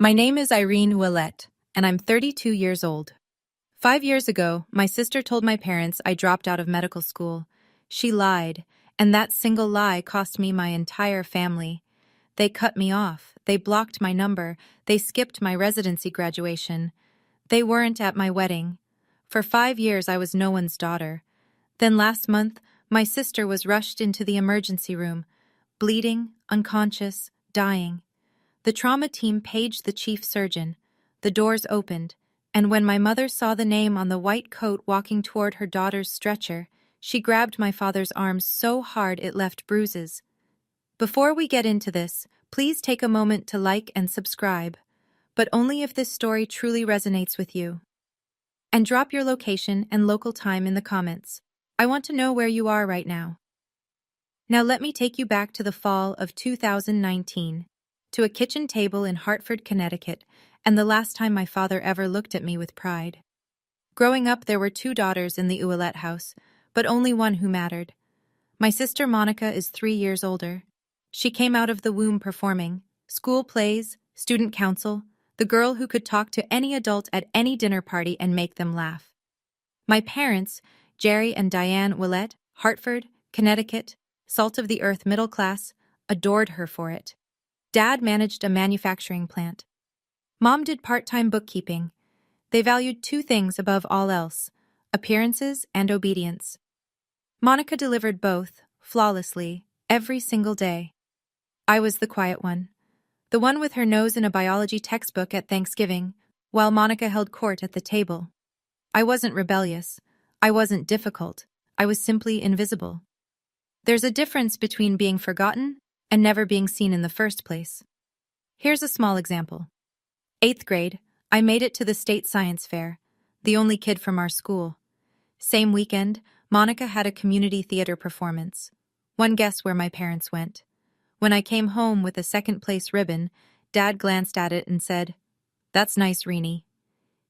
My name is Irene Willette, and I'm 32 years old. 5 years ago, my sister told my parents I dropped out of medical school. She lied, and that single lie cost me my entire family. They cut me off, they blocked my number, they skipped my residency graduation. They weren't at my wedding. For 5 years, I was no one's daughter. Then last month, my sister was rushed into the emergency room, bleeding, unconscious, dying. The trauma team paged the chief surgeon. The doors opened, and when my mother saw the name on the white coat walking toward her daughter's stretcher, she grabbed my father's arm so hard it left bruises. Before we get into this, please take a moment to like and subscribe, but only if this story truly resonates with you. And drop your location and local time in the comments. I want to know where you are right now. Now let me take you back to the fall of 2019. To a kitchen table in Hartford, Connecticut, and the last time my father ever looked at me with pride. Growing up, there were 2 daughters in the Ouellette house, but only one who mattered. My sister Monica is 3 years older. She came out of the womb performing school plays, student council, the girl who could talk to any adult at any dinner party and make them laugh. My parents, Jerry and Diane Ouellette, Hartford, Connecticut, salt of the earth middle class, adored her for it. Dad managed a manufacturing plant. Mom did part-time bookkeeping. They valued 2 things above all else: appearances and obedience. Monica delivered both, flawlessly, every single day. I was the quiet one. The one with her nose in a biology textbook at Thanksgiving, while Monica held court at the table. I wasn't rebellious. I wasn't difficult. I was simply invisible. There's a difference between being forgotten and never being seen in the first place. Here's a small example. 8th grade, I made it to the state science fair, the only kid from our school. Same weekend, Monica had a community theater performance. One guess where my parents went. When I came home with a second-place ribbon, Dad glanced at it and said, "That's nice, Reenie."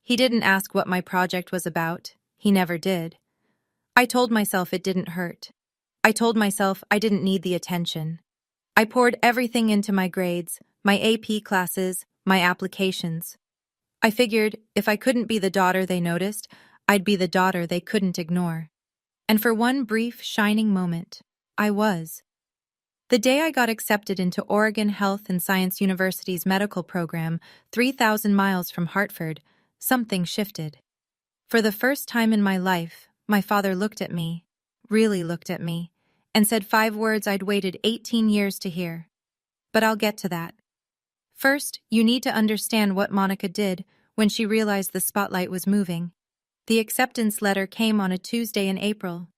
He didn't ask what my project was about. He never did. I told myself it didn't hurt. I told myself I didn't need the attention. I poured everything into my grades, my AP classes, my applications. I figured if I couldn't be the daughter they noticed, I'd be the daughter they couldn't ignore. And for one brief, shining moment, I was. The day I got accepted into Oregon Health and Science University's medical program, 3,000 miles from Hartford, something shifted. For the first time in my life, my father looked at me, really looked at me, and said 5 words I'd waited 18 years to hear. But I'll get to that. First, you need to understand what Monica did when she realized the spotlight was moving. The acceptance letter came on a Tuesday in April.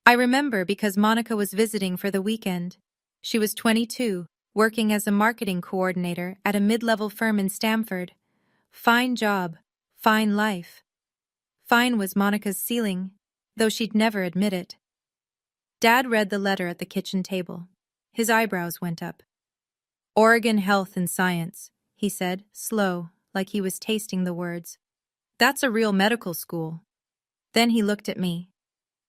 I remember because Monica was visiting for the weekend. She was 22, working as a marketing coordinator at a mid-level firm in Stamford. Fine job, fine life. Fine was Monica's ceiling, though she'd never admit it. Dad read the letter at the kitchen table. His eyebrows went up. "Oregon Health and Science," he said, slow, like he was tasting the words. "That's a real medical school." Then he looked at me.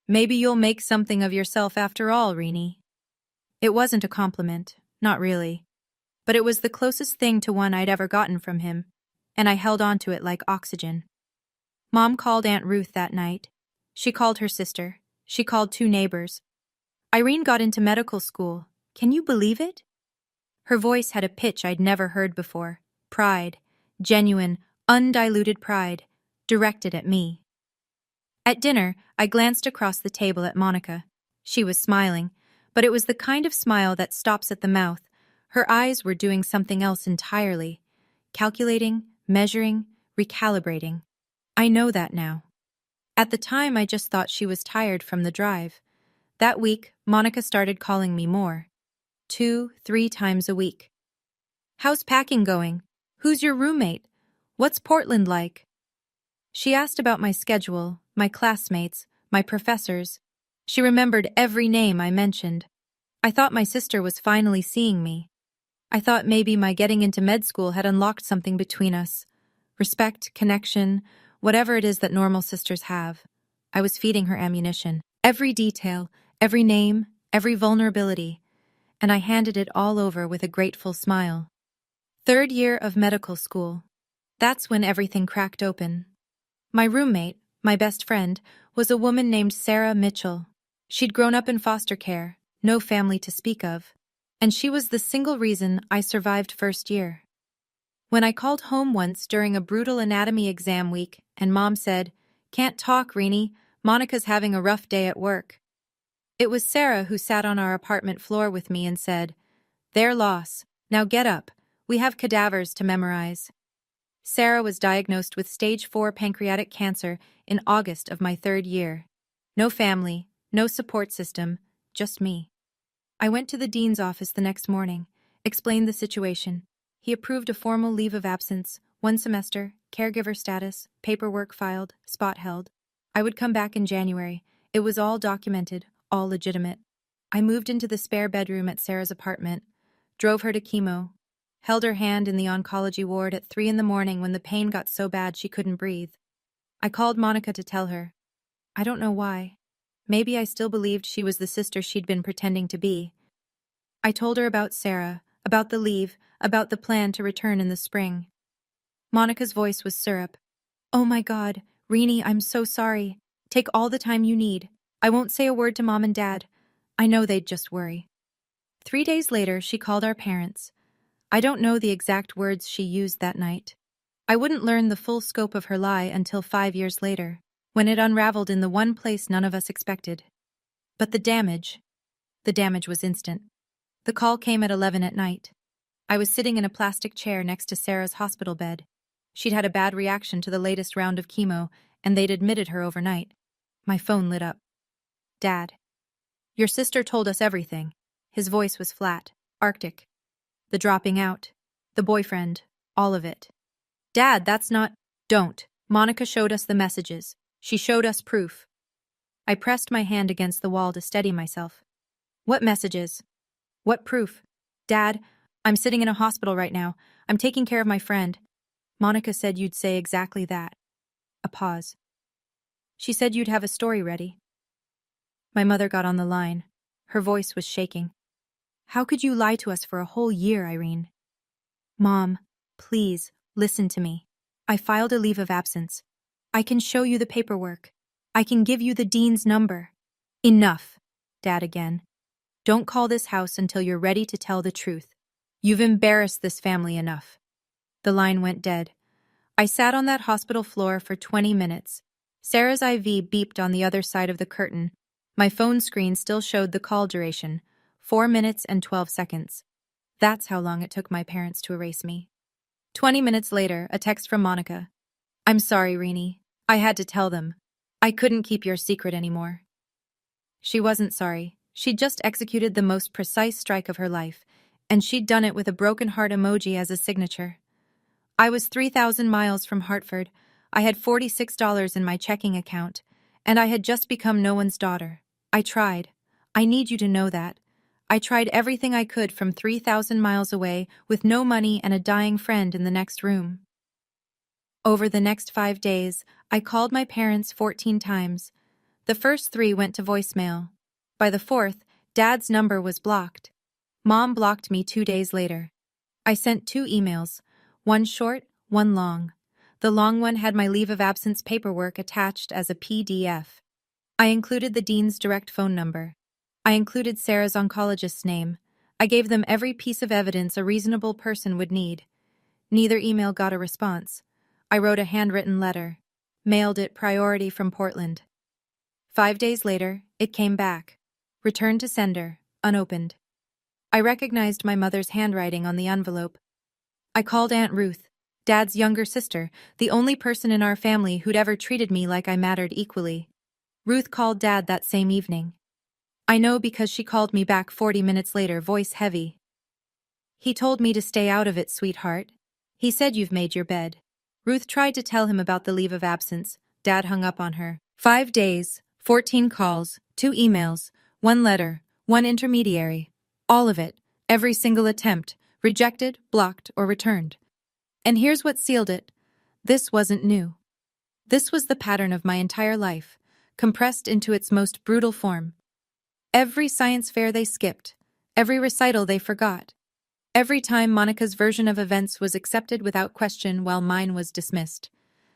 "Maybe you'll make something of yourself after all, Reenie." It wasn't a compliment, not really. But it was the closest thing to one I'd ever gotten from him, and I held on to it like oxygen. Mom called Aunt Ruth that night. She called her sister. She called 2 neighbors. "Irene got into medical school. Can you believe it?" Her voice had a pitch I'd never heard before. Pride, genuine, undiluted pride, directed at me. At dinner, I glanced across the table at Monica. She was smiling, but it was the kind of smile that stops at the mouth. Her eyes were doing something else entirely. Calculating, measuring, recalibrating. I know that now. At the time, I just thought she was tired from the drive. That week, Monica started calling me more. 2, 3 times a week. "How's packing going? Who's your roommate? What's Portland like?" She asked about my schedule, my classmates, my professors. She remembered every name I mentioned. I thought my sister was finally seeing me. I thought maybe my getting into med school had unlocked something between us. Respect, connection, whatever it is that normal sisters have. I was feeding her ammunition. Every detail, every name, every vulnerability. And I handed it all over with a grateful smile. Third year of medical school. That's when everything cracked open. My roommate, my best friend, was a woman named Sarah Mitchell. She'd grown up in foster care, no family to speak of, and she was the single reason I survived first year. When I called home once during a brutal anatomy exam week and Mom said, "Can't talk, Reenie, Monica's having a rough day at work," it was Sarah who sat on our apartment floor with me and said, "Their loss. Now get up. We have cadavers to memorize." Sarah was diagnosed with stage 4 pancreatic cancer in August of my third year. No family, no support system, just me. I went to the dean's office the next morning, explained the situation. He approved a formal leave of absence, 1 semester, caregiver status, paperwork filed, spot held. I would come back in January. It was all documented, all legitimate. I moved into the spare bedroom at Sarah's apartment, drove her to chemo, held her hand in the oncology ward at 3 in the morning when the pain got so bad she couldn't breathe. I called Monica to tell her. I don't know why. Maybe I still believed she was the sister she'd been pretending to be. I told her about Sarah, about the leave, about the plan to return in the spring. Monica's voice was syrup. "Oh my God, Reenie, I'm so sorry. Take all the time you need. I won't say a word to Mom and Dad. I know they'd just worry." 3 days later, she called our parents. I don't know the exact words she used that night. I wouldn't learn the full scope of her lie until 5 years later, when it unraveled in the one place none of us expected. But the damage was instant. The call came at 11 at night. I was sitting in a plastic chair next to Sarah's hospital bed. She'd had a bad reaction to the latest round of chemo, and they'd admitted her overnight. My phone lit up. "Dad, your sister told us everything." His voice was flat, arctic. The dropping out, the boyfriend, all of it. "Dad, that's not—" "Don't." Monica showed us the messages. She showed us proof. I pressed my hand against the wall to steady myself. "What messages? What proof?" "Dad, I'm sitting in a hospital right now. I'm taking care of my friend. Monica said you'd say exactly that." A pause. "She said you'd have a story ready." My mother got on the line. Her voice was shaking. "How could you lie to us for a whole year, Irene?" "Mom, please, listen to me. I filed a leave of absence. I can show you the paperwork. I can give you the dean's number." "Enough." Dad again. "Don't call this house until you're ready to tell the truth. You've embarrassed this family enough." The line went dead. I sat on that hospital floor for 20 minutes. Sarah's IV beeped on the other side of the curtain. My phone screen still showed the call duration, 4 minutes and 12 seconds. That's how long it took my parents to erase me. 20 minutes later, a text from Monica. "I'm sorry, Reenie. I had to tell them. I couldn't keep your secret anymore." She wasn't sorry. She'd just executed the most precise strike of her life, and she'd done it with a broken heart emoji as a signature. I was 3,000 miles from Hartford. I had $46 in my checking account, and I had just become no one's daughter. I tried. I need you to know that. I tried everything I could from 3,000 miles away with no money and a dying friend in the next room. Over the next 5 days, I called my parents 14 times. The first 3 went to voicemail. By the 4th, Dad's number was blocked. Mom blocked me 2 days later. I sent 2 emails, one short, one long. The long one had my leave of absence paperwork attached as a PDF. I included the dean's direct phone number. I included Sarah's oncologist's name. I gave them every piece of evidence a reasonable person would need. Neither email got a response. I wrote a handwritten letter. Mailed it priority from Portland. 5 days later, it came back. Returned to sender, unopened. I recognized my mother's handwriting on the envelope. I called Aunt Ruth, Dad's younger sister, the only person in our family who'd ever treated me like I mattered equally. Ruth called Dad that same evening. I know because she called me back 40 minutes later, voice heavy. "He told me to stay out of it, sweetheart. He said you've made your bed." Ruth tried to tell him about the leave of absence. Dad hung up on her. 5 days, 14 calls, 2 emails, 1 letter, 1 intermediary. All of it, every single attempt, rejected, blocked, or returned. And here's what sealed it. This wasn't new. This was the pattern of my entire life, compressed into its most brutal form. Every science fair they skipped, every recital they forgot, Every time Monica's version of events was accepted without question while mine was dismissed.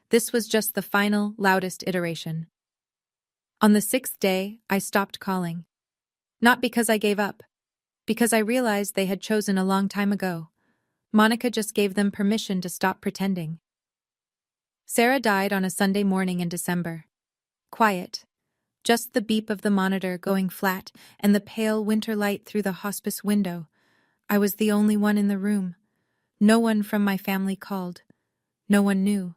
This was just the final, loudest iteration. On the 6th day, I stopped calling. Not because I gave up, because I realized they had chosen a long time ago. Monica just gave them permission to stop pretending. Sarah died on a Sunday morning in December. Quiet. Just the beep of the monitor going flat and the pale winter light through the hospice window. I was the only one in the room. No one from my family called. No one knew.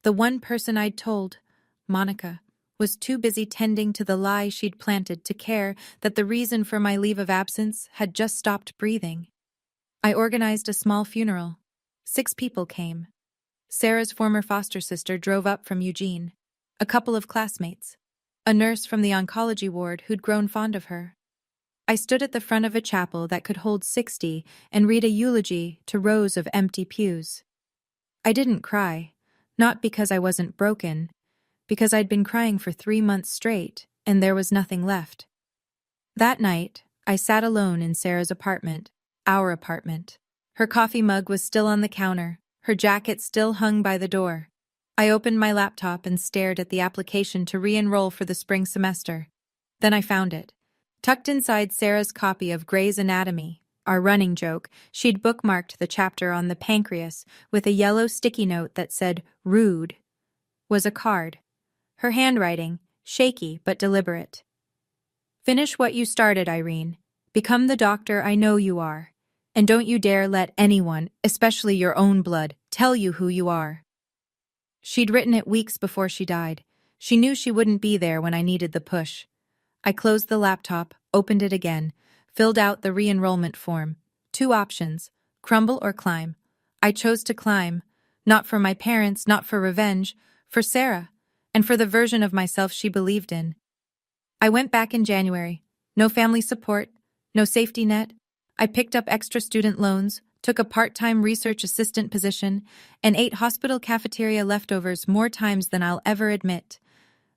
The one person I'd told, Monica, was too busy tending to the lie she'd planted to care that the reason for my leave of absence had just stopped breathing. I organized a small funeral. 6 people came. Sarah's former foster sister drove up from Eugene. A couple of classmates. A nurse from the oncology ward who'd grown fond of her. I stood at the front of a chapel that could hold 60 and read a eulogy to rows of empty pews. I didn't cry, not because I wasn't broken, because I'd been crying for 3 months straight and there was nothing left. That night, I sat alone in Sarah's apartment, our apartment. Her coffee mug was still on the counter, her jacket still hung by the door. I opened my laptop and stared at the application to re-enroll for the spring semester. Then I found it. Tucked inside Sarah's copy of Grey's Anatomy, our running joke, she'd bookmarked the chapter on the pancreas with a yellow sticky note that said, "Rude," was a card. Her handwriting, shaky but deliberate. "Finish what you started, Irene. Become the doctor I know you are. And don't you dare let anyone, especially your own blood, tell you who you are." She'd written it weeks before she died. She knew she wouldn't be there when I needed the push. I closed the laptop, opened it again, filled out the re-enrollment form. 2 options, crumble or climb. I chose to climb, not for my parents, not for revenge, for Sarah, and for the version of myself she believed in. I went back in January. No family support, no safety net. I picked up extra student loans, took a part-time research assistant position, and ate hospital cafeteria leftovers more times than I'll ever admit.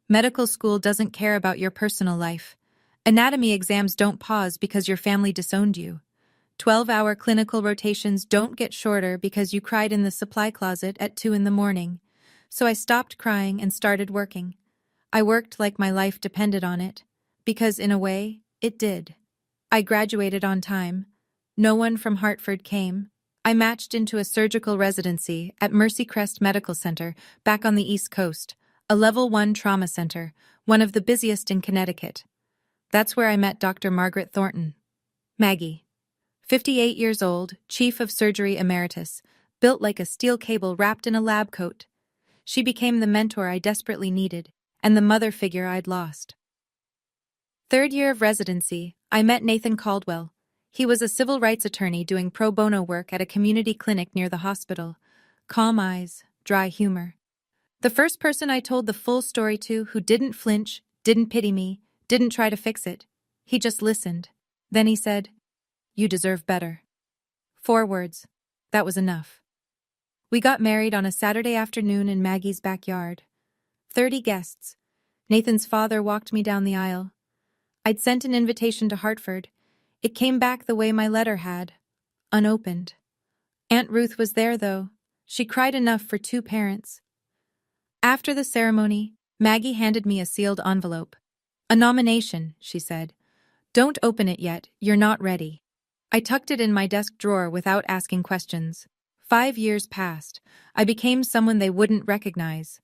Medical school doesn't care about your personal life. Anatomy exams don't pause because your family disowned you. 12-hour clinical rotations don't get shorter because you cried in the supply closet at 2 in the morning. So I stopped crying and started working. I worked like my life depended on it, because in a way, it did. I graduated on time. No one from Hartford came. I matched into a surgical residency at Mercy Crest Medical Center back on the East Coast, a Level 1 trauma center, one of the busiest in Connecticut. That's where I met Dr. Margaret Thornton. Maggie. 58 years old, chief of surgery emeritus, built like a steel cable wrapped in a lab coat. She became the mentor I desperately needed, and the mother figure I'd lost. 3rd year of residency, I met Nathan Caldwell. He was a civil rights attorney doing pro bono work at a community clinic near the hospital. Calm eyes, dry humor. The first person I told the full story to who didn't flinch, didn't pity me, didn't try to fix it. He just listened. Then he said, "You deserve better." 4 words. That was enough. We got married on a Saturday afternoon in Maggie's backyard. 30 guests. Nathan's father walked me down the aisle. I'd sent an invitation to Hartford. It came back the way my letter had, unopened. Aunt Ruth was there, though. She cried enough for 2 parents. After the ceremony, Maggie handed me a sealed envelope. "A nomination," she said. "Don't open it yet, you're not ready." I tucked it in my desk drawer without asking questions. 5 years passed. I became someone they wouldn't recognize.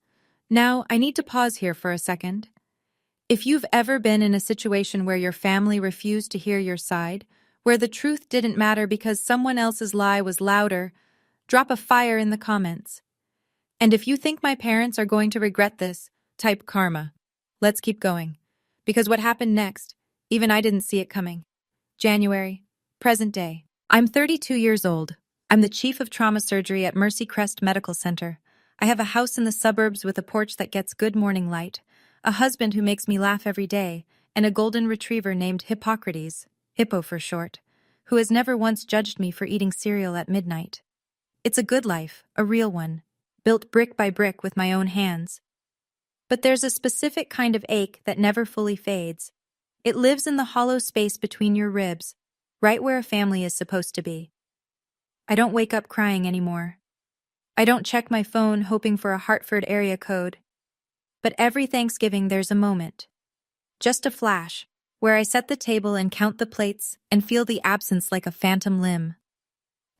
Now, I need to pause here for a second. If you've ever been in a situation where your family refused to hear your side, where the truth didn't matter because someone else's lie was louder, drop a fire in the comments. And if you think my parents are going to regret this, type karma. Let's keep going. Because what happened next, even I didn't see it coming. January, present day. I'm 32 years old. I'm the chief of trauma surgery at Mercy Crest Medical Center. I have a house in the suburbs with a porch that gets good morning light, a husband who makes me laugh every day, and a golden retriever named Hippocrates, Hippo for short, who has never once judged me for eating cereal at midnight. It's a good life, a real one, built brick by brick with my own hands. But there's a specific kind of ache that never fully fades. It lives in the hollow space between your ribs, right where a family is supposed to be. I don't wake up crying anymore. I don't check my phone hoping for a Hartford area code. But every Thanksgiving there's a moment. Just a flash, where I set the table and count the plates and feel the absence like a phantom limb.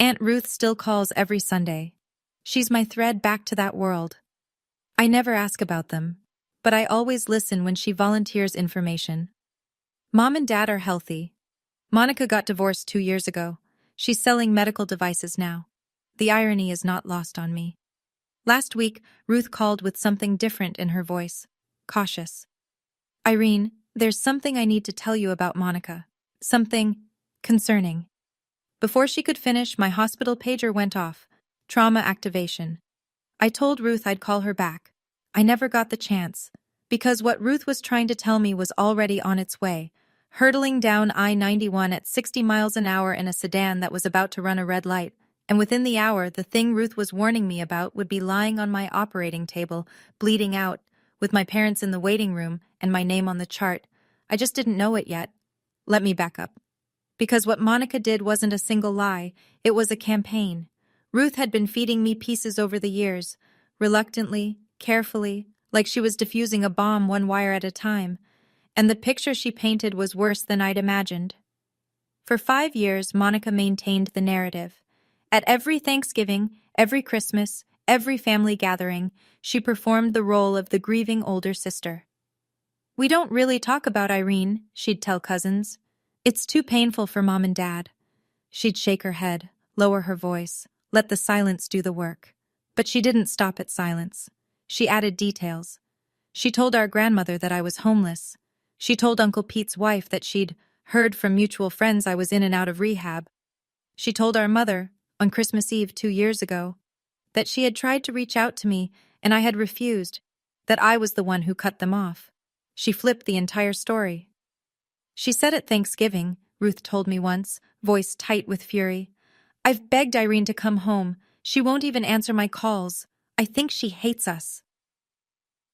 Aunt Ruth still calls every Sunday. She's my thread back to that world. I never ask about them, but I always listen when she volunteers information. Mom and Dad are healthy. Monica got divorced 2 years ago. She's selling medical devices now. The irony is not lost on me. Last week, Ruth called with something different in her voice. Cautious. Irene, there's something I need to tell you about Monica. Something concerning. Before she could finish, my hospital pager went off. Trauma activation. I told Ruth I'd call her back. I never got the chance, because what Ruth was trying to tell me was already on its way, hurtling down I-91 at 60 miles an hour in a sedan that was about to run a red light, and within the hour, the thing Ruth was warning me about would be lying on my operating table, bleeding out, with my parents in the waiting room and my name on the chart. I just didn't know it yet. Let me back up. Because what Monica did wasn't a single lie, it was a campaign. Ruth had been feeding me pieces over the years, reluctantly, carefully, like she was diffusing a bomb one wire at a time, and the picture she painted was worse than I'd imagined. For 5 years, Monica maintained the narrative. At every Thanksgiving, every Christmas, every family gathering, she performed the role of the grieving older sister. We don't really talk about Irene, she'd tell cousins. It's too painful for Mom and Dad. She'd shake her head, lower her voice, let the silence do the work. But she didn't stop at silence. She added details. She told our grandmother that I was homeless. She told Uncle Pete's wife that she'd heard from mutual friends I was in and out of rehab. She told our mother, on Christmas Eve 2 years ago, that she had tried to reach out to me and I had refused, that I was the one who cut them off. She flipped the entire story. She said at Thanksgiving, Ruth told me once, voice tight with fury, "I've begged Irene to come home. She won't even answer my calls. I think she hates us."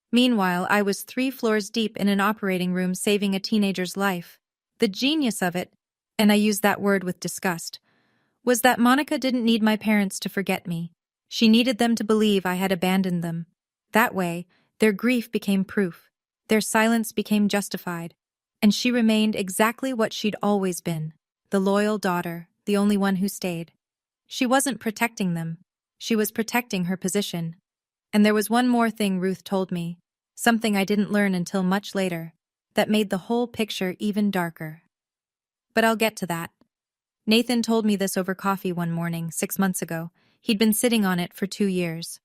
Meanwhile, I was 3 floors deep in an operating room saving a teenager's life. The genius of it, and I use that word with disgust, was that Monica didn't need my parents to forget me. She needed them to believe I had abandoned them. That way, their grief became proof. Their silence became justified. And she remained exactly what she'd always been, the loyal daughter, the only one who stayed. She wasn't protecting them. She was protecting her position. And there was one more thing Ruth told me, something I didn't learn until much later, that made the whole picture even darker. But I'll get to that. Nathan told me this over coffee one morning, 6 months ago. He'd been sitting on it for 2 years.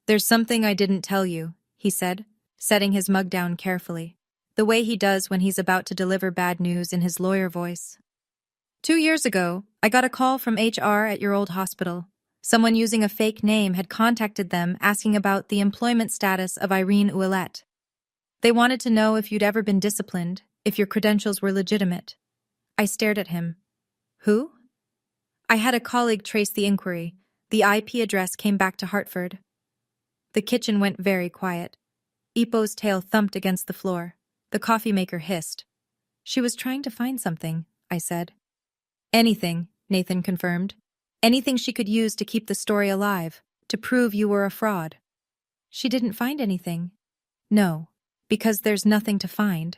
"There's something I didn't tell you," he said, setting his mug down carefully, the way he does when he's about to deliver bad news in his lawyer voice. 2 years ago, I got a call from HR at your old hospital. Someone using a fake name had contacted them asking about the employment status of Irene Ouellette. They wanted to know if you'd ever been disciplined, if your credentials were legitimate. I stared at him. Who? I had a colleague trace the inquiry. The IP address came back to Hartford. The kitchen went very quiet. Ipo's tail thumped against the floor. The coffee maker hissed. "She was trying to find something," I said. "Anything," Nathan confirmed. "Anything she could use to keep the story alive, to prove you were a fraud." "She didn't find anything." "No, because there's nothing to find."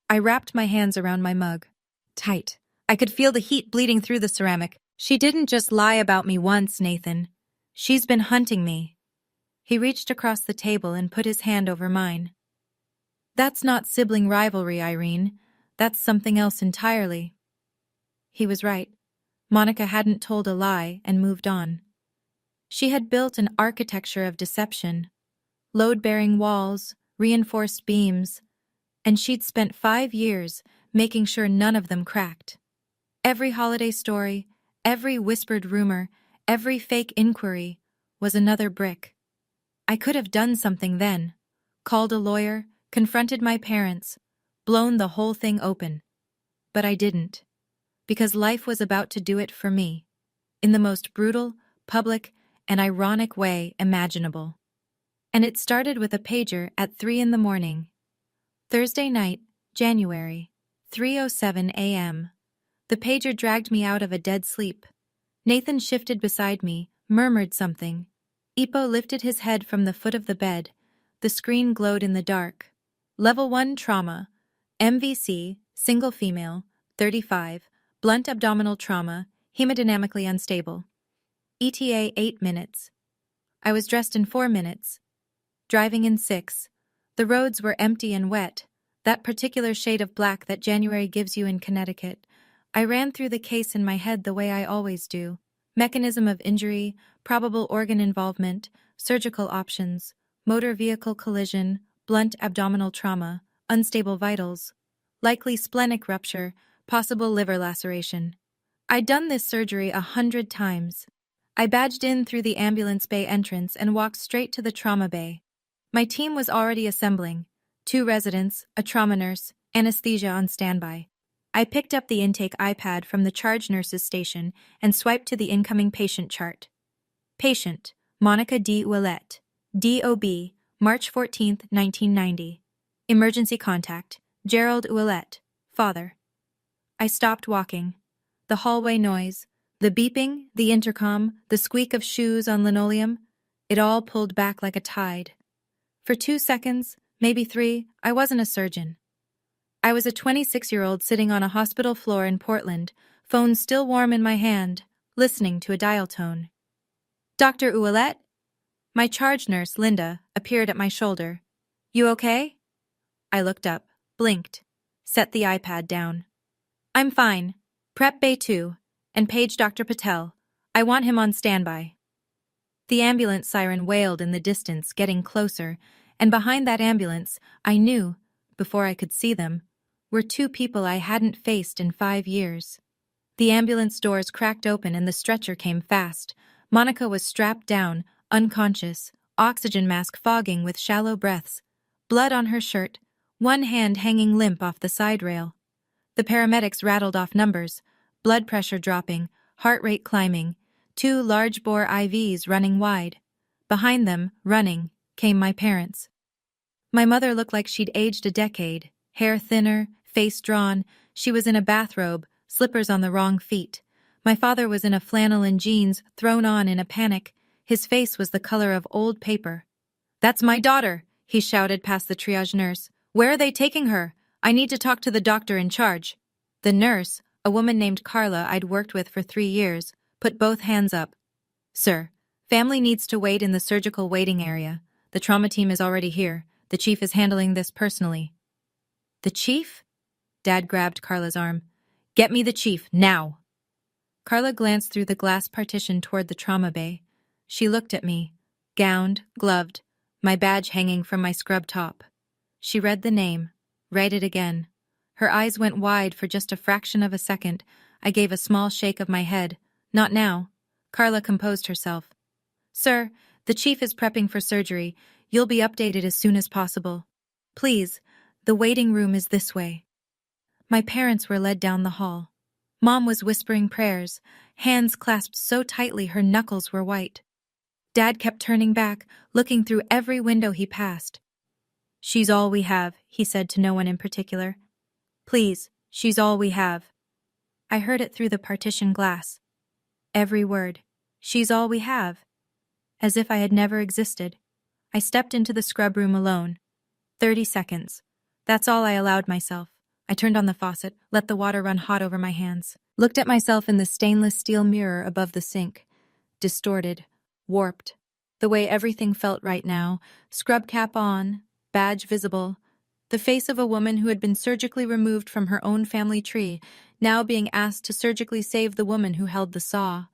I wrapped my hands around my mug. Tight. I could feel the heat bleeding through the ceramic. "She didn't just lie about me once, Nathan. She's been hunting me." He reached across the table and put his hand over mine. "That's not sibling rivalry, Irene. That's something else entirely." He was right. Monica hadn't told a lie and moved on. She had built an architecture of deception, load-bearing walls, reinforced beams, and she'd spent 5 years making sure none of them cracked. Every holiday story, every whispered rumor, every fake inquiry was another brick. I could have done something then, called a lawyer, confronted my parents, blown the whole thing open. But I didn't, because life was about to do it for me, in the most brutal, public, and ironic way imaginable. And it started with a pager at 3 in the morning. Thursday night, January, 3:07 a.m. The pager dragged me out of a dead sleep. Nathan shifted beside me, murmured something. Ipo lifted his head from the foot of the bed. The screen glowed in the dark. Level 1 trauma. MVC, single female, 35, blunt abdominal trauma, hemodynamically unstable. ETA 8 minutes. I was dressed in 4 minutes. Driving in 6. The roads were empty and wet, that particular shade of black that January gives you in Connecticut. I ran through the case in my head the way I always do. Mechanism of injury, probable organ involvement, surgical options, motor vehicle collision, blunt abdominal trauma, unstable vitals, likely splenic rupture, possible liver laceration. I'd done this surgery 100 times. I badged in through the ambulance bay entrance and walked straight to the trauma bay. My team was already assembling. 2 residents, a trauma nurse, anesthesia on standby. I picked up the intake iPad from the charge nurse's station and swiped to the incoming patient chart. Patient, Monica D. Ouellette, DOB, March 14, 1990. Emergency contact, Gerald Ouellette, father. I stopped walking. The hallway noise, the beeping, the intercom, the squeak of shoes on linoleum, it all pulled back like a tide. For 2 seconds, maybe 3, I wasn't a surgeon. I was a 26-year-old sitting on a hospital floor in Portland, phone still warm in my hand, listening to a dial tone. Dr. Ouellette? My charge nurse, Linda, appeared at my shoulder. You okay? I looked up, blinked, set the iPad down. I'm fine. Prep Bay 2, and page Dr. Patel. I want him on standby. The ambulance siren wailed in the distance, getting closer, and behind that ambulance, I knew, before I could see them, were 2 people I hadn't faced in 5 years. The ambulance doors cracked open and the stretcher came fast. Monica was strapped down, unconscious, oxygen mask fogging with shallow breaths, blood on her shirt, one hand hanging limp off the side rail. The paramedics rattled off numbers, blood pressure dropping, heart rate climbing, 2 large-bore IVs running wide. Behind them, running, came my parents. My mother looked like she'd aged a decade, hair thinner, face drawn. She was in a bathrobe, slippers on the wrong feet. My father was in a flannel and jeans, thrown on in a panic. His face was the color of old paper. "That's my daughter," he shouted past the triage nurse. "Where are they taking her? I need to talk to the doctor in charge." The nurse, a woman named Carla I'd worked with for 3 years, put both hands up. "Sir, family needs to wait in the surgical waiting area. The trauma team is already here. The chief is handling this personally." "The chief?" Dad grabbed Carla's arm. "Get me the chief, now!" Carla glanced through the glass partition toward the trauma bay. She looked at me, gowned, gloved, my badge hanging from my scrub top. She read the name, read it again. Her eyes went wide for just a fraction of a second. I gave a small shake of my head. "Not now." Carla composed herself. "Sir, the chief is prepping for surgery. You'll be updated as soon as possible. Please, the waiting room is this way." My parents were led down the hall. Mom was whispering prayers, hands clasped so tightly her knuckles were white. Dad kept turning back, looking through every window he passed. "She's all we have," he said to no one in particular. "Please, she's all we have." I heard it through the partition glass. Every word. She's all we have. As if I had never existed. I stepped into the scrub room alone. 30 seconds. That's all I allowed myself. I turned on the faucet, let the water run hot over my hands, looked at myself in the stainless steel mirror above the sink. Distorted, warped. The way everything felt right now, scrub cap on, badge visible, the face of a woman who had been surgically removed from her own family tree, now being asked to surgically save the woman who held the saw.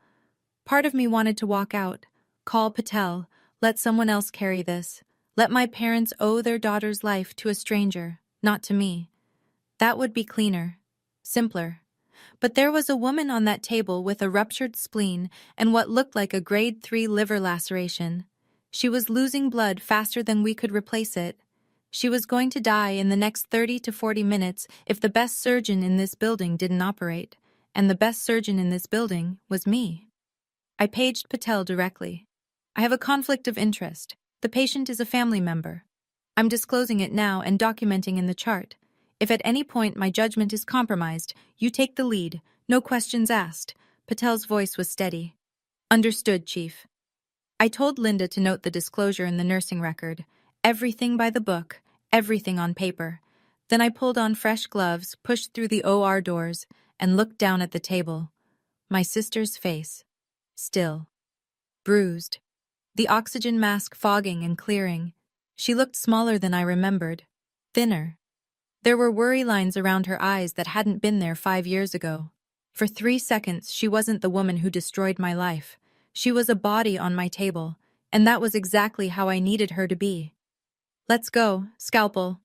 Part of me wanted to walk out, call Patel, let someone else carry this, let my parents owe their daughter's life to a stranger, not to me. That would be cleaner, simpler. But there was a woman on that table with a ruptured spleen and what looked like a grade 3 liver laceration. She was losing blood faster than we could replace it. She was going to die in the next 30 to 40 minutes if the best surgeon in this building didn't operate, and the best surgeon in this building was me. I paged Patel directly. "I have a conflict of interest. The patient is a family member. I'm disclosing it now and documenting in the chart. If at any point my judgment is compromised, you take the lead, no questions asked. Patel's voice was steady. Understood, Chief. I told Linda to note the disclosure in the nursing record. Everything by the book, everything on paper. Then I pulled on fresh gloves, pushed through the OR doors, and looked down at the table. My sister's face. Still. Bruised. The oxygen mask fogging and clearing. She looked smaller than I remembered. Thinner. There were worry lines around her eyes that hadn't been there 5 years ago. For 3 seconds, she wasn't the woman who destroyed my life. She was a body on my table, and that was exactly how I needed her to be. Let's go, scalpel.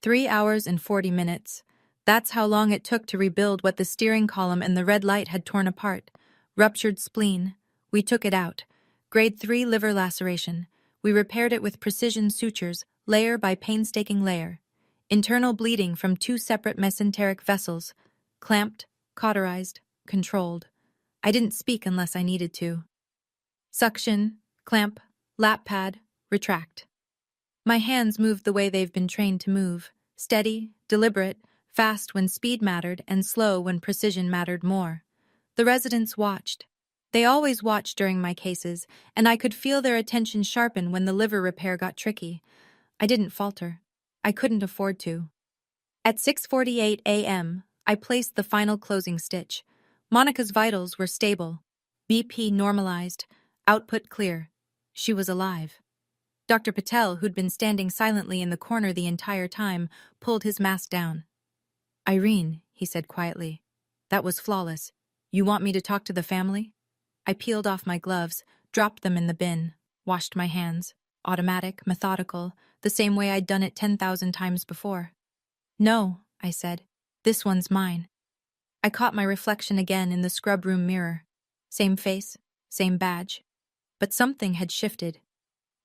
3 hours and 40 minutes. That's how long it took to rebuild what the steering column and the red light had torn apart. Ruptured spleen. We took it out. Grade 3 liver laceration. We repaired it with precision sutures, layer by painstaking layer. Internal bleeding from 2 separate mesenteric vessels. Clamped, cauterized, controlled. I didn't speak unless I needed to. Suction, clamp, lap pad, retract. My hands moved the way they've been trained to move. Steady, deliberate, fast when speed mattered and slow when precision mattered more. The residents watched. They always watched during my cases, and I could feel their attention sharpen when the liver repair got tricky. I didn't falter. I couldn't afford to. At 6:48 a.m., I placed the final closing stitch. Monica's vitals were stable. BP normalized. Output clear. She was alive. Dr. Patel, who'd been standing silently in the corner the entire time, pulled his mask down. Irene, he said quietly. That was flawless. You want me to talk to the family? I peeled off my gloves, dropped them in the bin, washed my hands. Automatic, methodical, the same way I'd done it 10,000 times before. No, I said. This one's mine. I caught my reflection again in the scrub room mirror. Same face, same badge. But something had shifted.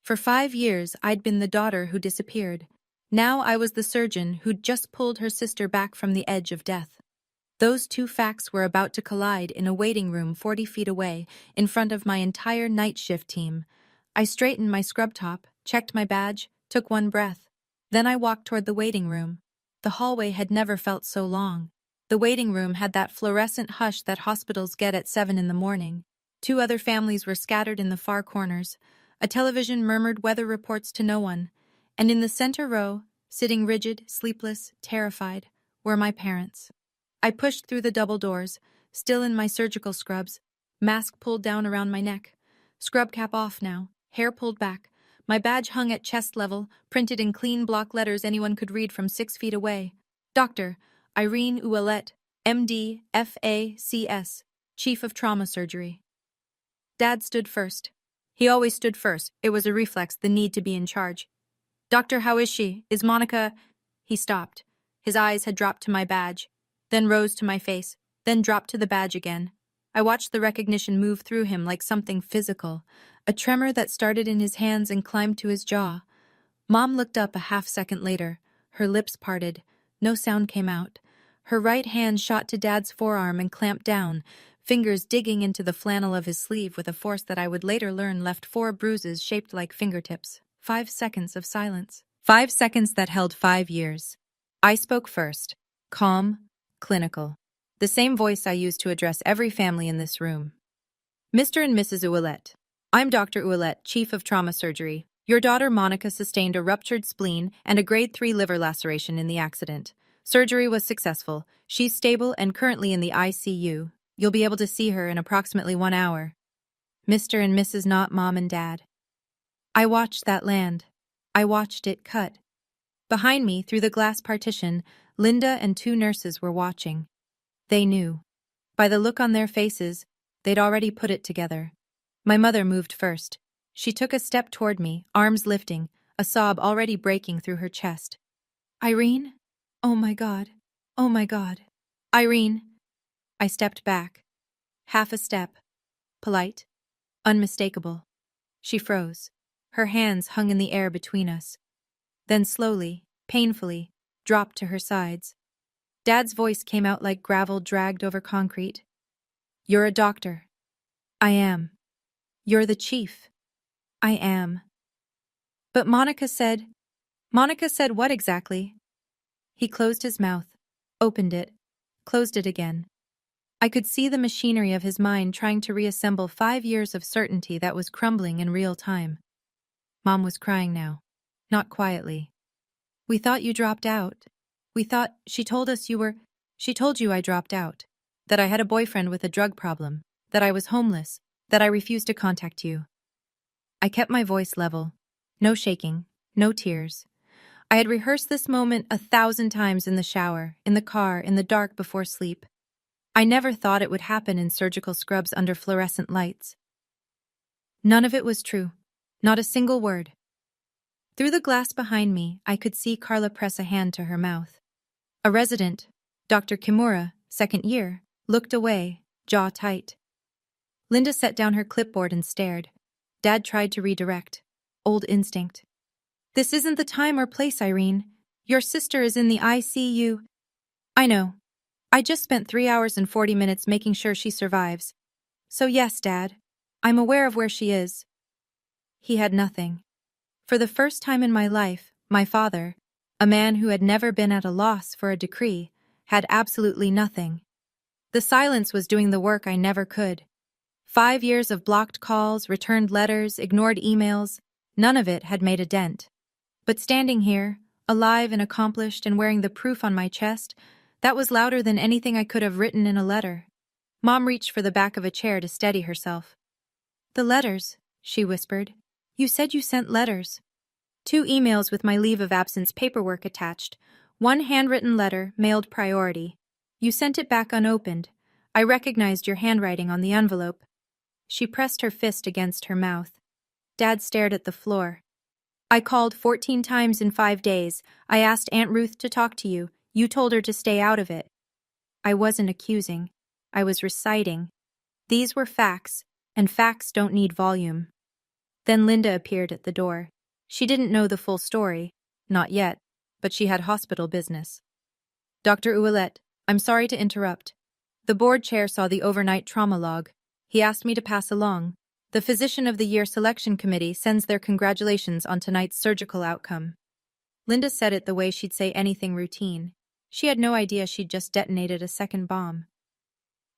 For 5 years, I'd been the daughter who disappeared. Now I was the surgeon who'd just pulled her sister back from the edge of death. Those two facts were about to collide in a waiting room 40 feet away, in front of my entire night shift team. I straightened my scrub top, checked my badge, took one breath. Then I walked toward the waiting room. The hallway had never felt so long. The waiting room had that fluorescent hush that hospitals get at 7 in the morning. 2 other families were scattered in the far corners. A television murmured weather reports to no one. And in the center row, sitting rigid, sleepless, terrified, were my parents. I pushed through the double doors, still in my surgical scrubs, mask pulled down around my neck. Scrub cap off now, hair pulled back. My badge hung at chest level, printed in clean block letters anyone could read from 6 feet away. Dr. Irene Ouellette, MD, FACS, Chief of Trauma Surgery. Dad stood first. He always stood first. It was a reflex, the need to be in charge. Doctor, how is she? Is Monica... He stopped. His eyes had dropped to my badge, then rose to my face, then dropped to the badge again. I watched the recognition move through him like something physical, a tremor that started in his hands and climbed to his jaw. Mom looked up a half-second later. Her lips parted. No sound came out. Her right hand shot to Dad's forearm and clamped down, fingers digging into the flannel of his sleeve with a force that I would later learn left 4 bruises shaped like fingertips. 5 seconds of silence. 5 seconds that held 5 years. I spoke first. Calm, clinical. The same voice I used to address every family in this room. Mr. and Mrs. Ouellette. I'm Dr. Ouellette, Chief of Trauma Surgery. Your daughter Monica sustained a ruptured spleen and a grade 3 liver laceration in the accident. Surgery was successful. She's stable and currently in the ICU. You'll be able to see her in approximately 1 hour. Mr. and Mrs. Not Mom and Dad. I watched that land. I watched it cut. Behind me, through the glass partition, Linda and 2 nurses were watching. They knew. By the look on their faces, they'd already put it together. My mother moved first. She took a step toward me, arms lifting, a sob already breaking through her chest. Irene? Oh my God. Oh my God. Irene. I stepped back. Half a step. Polite. Unmistakable. She froze. Her hands hung in the air between us. Then slowly, painfully, dropped to her sides. Dad's voice came out like gravel dragged over concrete. You're a doctor. I am. You're the chief. I am. But Monica said what exactly? He closed his mouth, opened it, closed it again. I could see the machinery of his mind trying to reassemble 5 years of certainty that was crumbling in real time. Mom was crying now. Not quietly. "We thought you dropped out. She told you I dropped out. That I had a boyfriend with a drug problem. That I was homeless. That I refused to contact you." I kept my voice level. No shaking. No tears. I had rehearsed this moment 1,000 times in the shower, in the car, in the dark before sleep. I never thought it would happen in surgical scrubs under fluorescent lights. None of it was true. Not a single word. Through the glass behind me, I could see Carla press a hand to her mouth. A resident, Dr. Kimura, second year, looked away, jaw tight. Linda set down her clipboard and stared. Dad tried to redirect. Old instinct. "This isn't the time or place, Irene. Your sister is in the ICU." "I know. I just spent 3 hours and 40 minutes making sure she survives. So yes, Dad. I'm aware of where she is." He had nothing. For the first time in my life, my father, a man who had never been at a loss for a decree, had absolutely nothing. The silence was doing the work I never could. 5 years of blocked calls, returned letters, ignored emails, none of it had made a dent. But standing here, alive and accomplished and wearing the proof on my chest, that was louder than anything I could have written in a letter. Mom reached for the back of a chair to steady herself. "The letters," she whispered. "You said you sent letters." 2 emails with my leave of absence paperwork attached. 1 handwritten letter, mailed priority. You sent it back unopened. I recognized your handwriting on the envelope. She pressed her fist against her mouth. Dad stared at the floor. "I called 14 times in 5 days. I asked Aunt Ruth to talk to you. You told her to stay out of it." I wasn't accusing. I was reciting. These were facts, and facts don't need volume. Then Linda appeared at the door. She didn't know the full story, not yet, but she had hospital business. "Dr. Ouellette, I'm sorry to interrupt." The board chair saw the overnight trauma log. He asked me to pass along. "The Physician of the Year Selection Committee sends their congratulations on tonight's surgical outcome." Linda said it the way she'd say anything routine. She had no idea she'd just detonated a second bomb.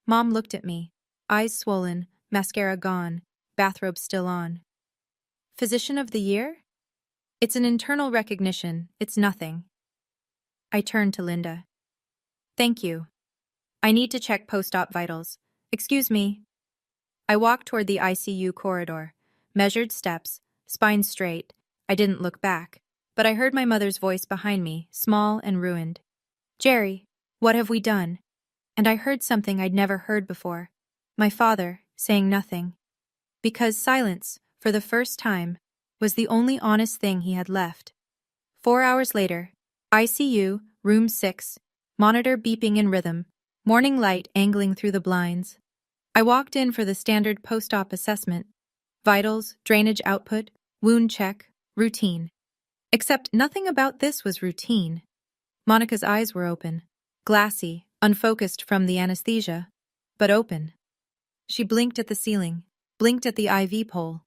Mom looked at me, eyes swollen, mascara gone, bathrobe still on. "Physician of the Year? It's an internal recognition, it's nothing." I turned to Linda. "Thank you. I need to check post-op vitals. Excuse me." I walked toward the ICU corridor, measured steps, spine straight. I didn't look back, but I heard my mother's voice behind me, small and ruined. "Jerry, what have we done?" And I heard something I'd never heard before. My father, saying nothing. Because silence, for the first time, was the only honest thing he had left. 4 hours later, ICU, room 6, monitor beeping in rhythm, morning light angling through the blinds. I walked in for the standard post-op assessment. Vitals, drainage output, wound check, routine. Except nothing about this was routine. Monica's eyes were open, glassy, unfocused from the anesthesia, but open. She blinked at the ceiling, blinked at the IV pole.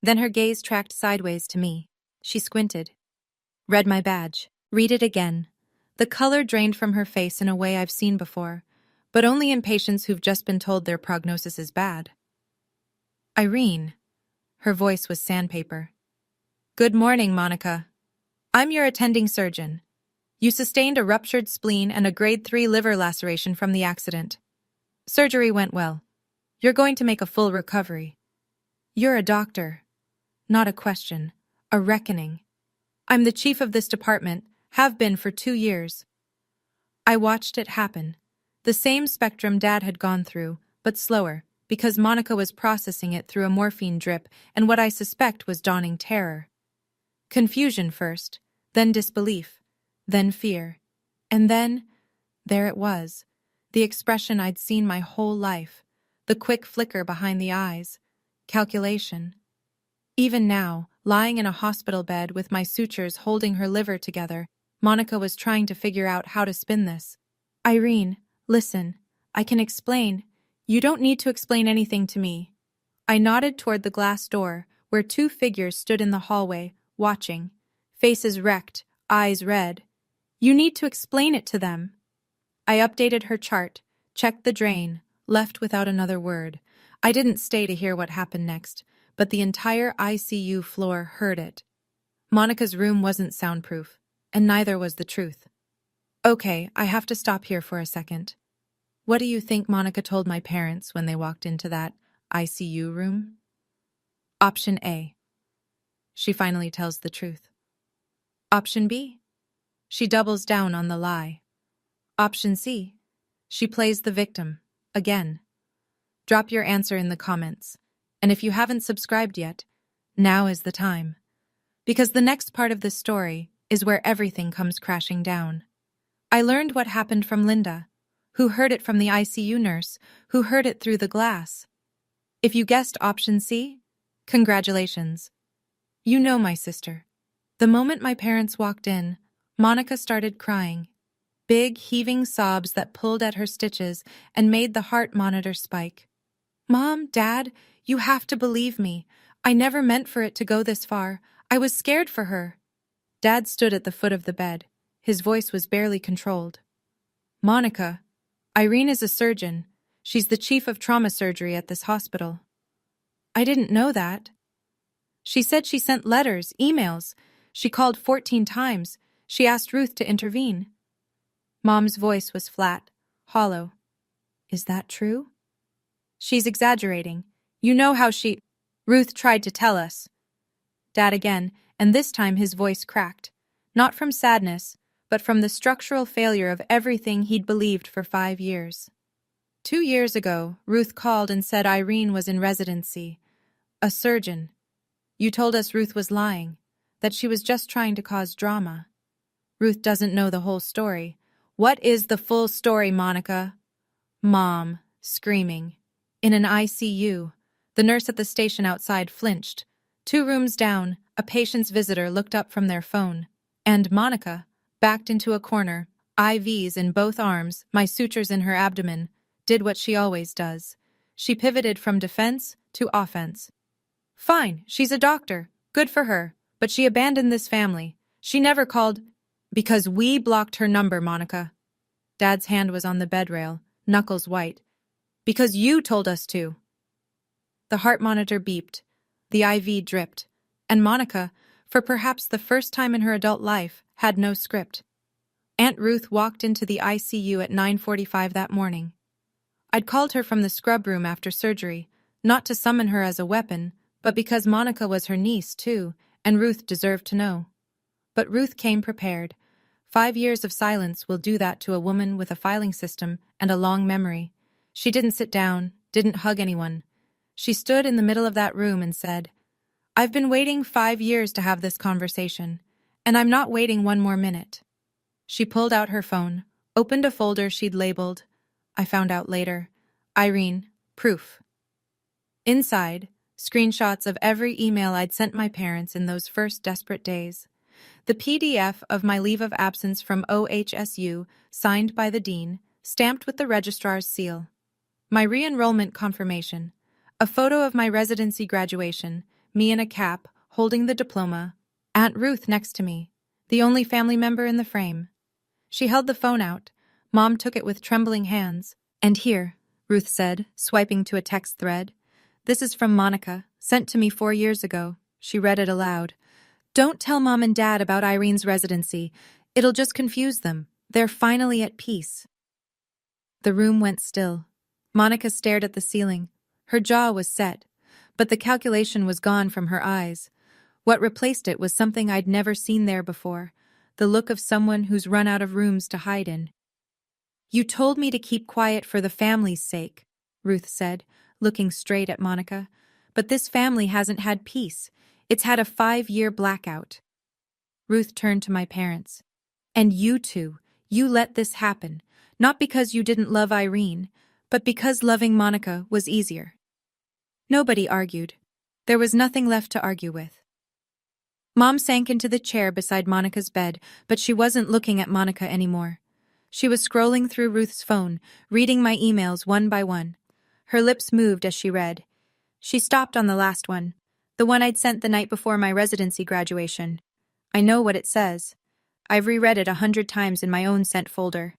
Then her gaze tracked sideways to me. She squinted. Read my badge. Read it again. The color drained from her face in a way I've seen before, but only in patients who've just been told their prognosis is bad. "Irene." Her voice was sandpaper. "Good morning, Monica. I'm your attending surgeon. You sustained a ruptured spleen and a grade 3 liver laceration from the accident. Surgery went well. You're going to make a full recovery. You're a doctor. Not a question. A reckoning. I'm the chief of this department, have been for 2 years. I watched it happen. The same spectrum Dad had gone through, but slower, because Monica was processing it through a morphine drip and what I suspect was dawning terror. Confusion first, then disbelief, then fear. And then, there it was, the expression I'd seen my whole life, the quick flicker behind the eyes, calculation. Even now, lying in a hospital bed with my sutures holding her liver together, Monica was trying to figure out how to spin this. "Irene, listen, I can explain. You don't need to explain anything to me." I nodded toward the glass door, where 2 figures stood in the hallway, watching, faces wrecked, eyes red. "You need to explain it to them." I updated her chart, checked the drain, left without another word. I didn't stay to hear what happened next, but the entire ICU floor heard it. Monica's room wasn't soundproof, and neither was the truth. Okay, I have to stop here for a second. What do you think Monica told my parents when they walked into that ICU room? Option A. She finally tells the truth. Option B. She doubles down on the lie. Option C. She plays the victim. Again. Drop your answer in the comments. And if you haven't subscribed yet, now is the time. Because the next part of this story is where everything comes crashing down. I learned what happened from Linda, who heard it from the ICU nurse, who heard it through the glass. If you guessed option C, congratulations. You know my sister. The moment my parents walked in, Monica started crying. Big, heaving sobs that pulled at her stitches and made the heart monitor spike. Mom, Dad, you have to believe me. I never meant for it to go this far. I was scared for her. Dad stood at the foot of the bed. His voice was barely controlled. Monica, Irene is a surgeon. She's the chief of trauma surgery at this hospital. I didn't know that. She said she sent letters, emails. She called 14 times. She asked Ruth to intervene. Mom's voice was flat, hollow. Is that true? She's exaggerating. You know how Ruth tried to tell us. Dad again, and this time his voice cracked. Not from sadness, but from the structural failure of everything he'd believed for 5 years. 2 years ago, Ruth called and said Irene was in residency. A surgeon. You told us Ruth was lying, that she was just trying to cause drama. Ruth doesn't know the whole story. What is the full story, Monica? Mom, screaming. In an ICU, the nurse at the station outside flinched. 2 rooms down, a patient's visitor looked up from their phone. And Monica, backed into a corner, IVs in both arms, my sutures in her abdomen, did what she always does. She pivoted from defense to offense. Fine, she's a doctor. Good for her. But she abandoned this family. She never called. Because we blocked her number, Monica. Dad's hand was on the bed rail, knuckles white. Because you told us to. The heart monitor beeped. The IV dripped. And Monica, for perhaps the first time in her adult life, had no script. Aunt Ruth walked into the ICU at 9:45 that morning. I'd called her from the scrub room after surgery, not to summon her as a weapon, but because Monica was her niece, too, and Ruth deserved to know. But Ruth came prepared. 5 years of silence will do that to a woman with a filing system and a long memory. She didn't sit down, didn't hug anyone. She stood in the middle of that room and said, I've been waiting 5 years to have this conversation, and I'm not waiting 1 more minute. She pulled out her phone, opened a folder she'd labeled, I found out later, Irene, proof. Inside, screenshots of every email I'd sent my parents in those first desperate days. The PDF of my leave of absence from OHSU, signed by the dean, stamped with the registrar's seal. My re-enrollment confirmation. A photo of my residency graduation, me in a cap, holding the diploma. Aunt Ruth next to me, the only family member in the frame. She held the phone out. Mom took it with trembling hands. And here, Ruth said, swiping to a text thread. This is from Monica, sent to me 4 years ago. She read it aloud. Don't tell Mom and Dad about Irene's residency. It'll just confuse them. They're finally at peace. The room went still. Monica stared at the ceiling. Her jaw was set, but the calculation was gone from her eyes. What replaced it was something I'd never seen there before, the look of someone who's run out of rooms to hide in. You told me to keep quiet for the family's sake, Ruth said, looking straight at Monica. But this family hasn't had peace. It's had a 5-year blackout. Ruth turned to my parents. And you two, you let this happen, not because you didn't love Irene, but because loving Monica was easier. Nobody argued. There was nothing left to argue with. Mom sank into the chair beside Monica's bed, but she wasn't looking at Monica anymore. She was scrolling through Ruth's phone, reading my emails one by one. Her lips moved as she read. She stopped on the last one, the one I'd sent the night before my residency graduation. I know what it says. I've reread it 100 times in my own sent folder.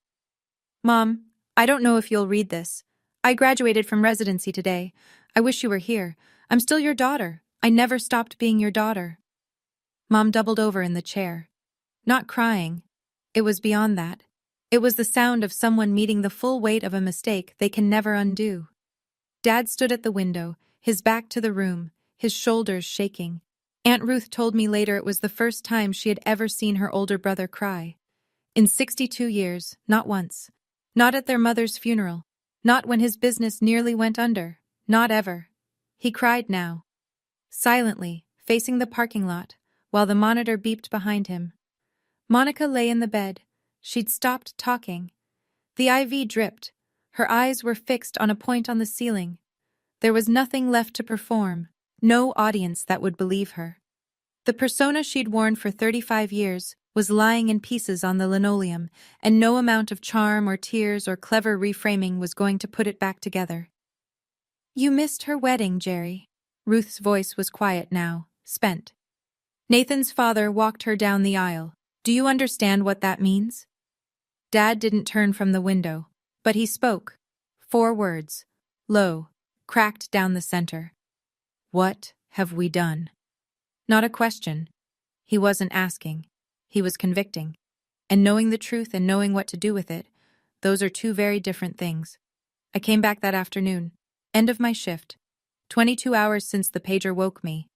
Mom, I don't know if you'll read this. I graduated from residency today. I wish you were here. I'm still your daughter. I never stopped being your daughter. Mom doubled over in the chair. Not crying. It was beyond that. It was the sound of someone meeting the full weight of a mistake they can never undo. Dad stood at the window, his back to the room, his shoulders shaking. Aunt Ruth told me later it was the first time she had ever seen her older brother cry. In 62 years, not once. Not at their mother's funeral. Not when his business nearly went under. Not ever. He cried now. Silently, facing the parking lot, while the monitor beeped behind him. Monica lay in the bed. She'd stopped talking. The IV dripped. Her eyes were fixed on a point on the ceiling. There was nothing left to perform, no audience that would believe her. The persona she'd worn for 35 years was lying in pieces on the linoleum, and no amount of charm or tears or clever reframing was going to put it back together. You missed her wedding, Jerry. Ruth's voice was quiet now, spent. Nathan's father walked her down the aisle. Do you understand what that means? Dad didn't turn from the window, but he spoke. 4 words, low, cracked down the center. What have we done? Not a question. He wasn't asking. He was convicting. And knowing the truth and knowing what to do with it, those are 2 very different things. I came back that afternoon. End of my shift. 22 hours since the pager woke me.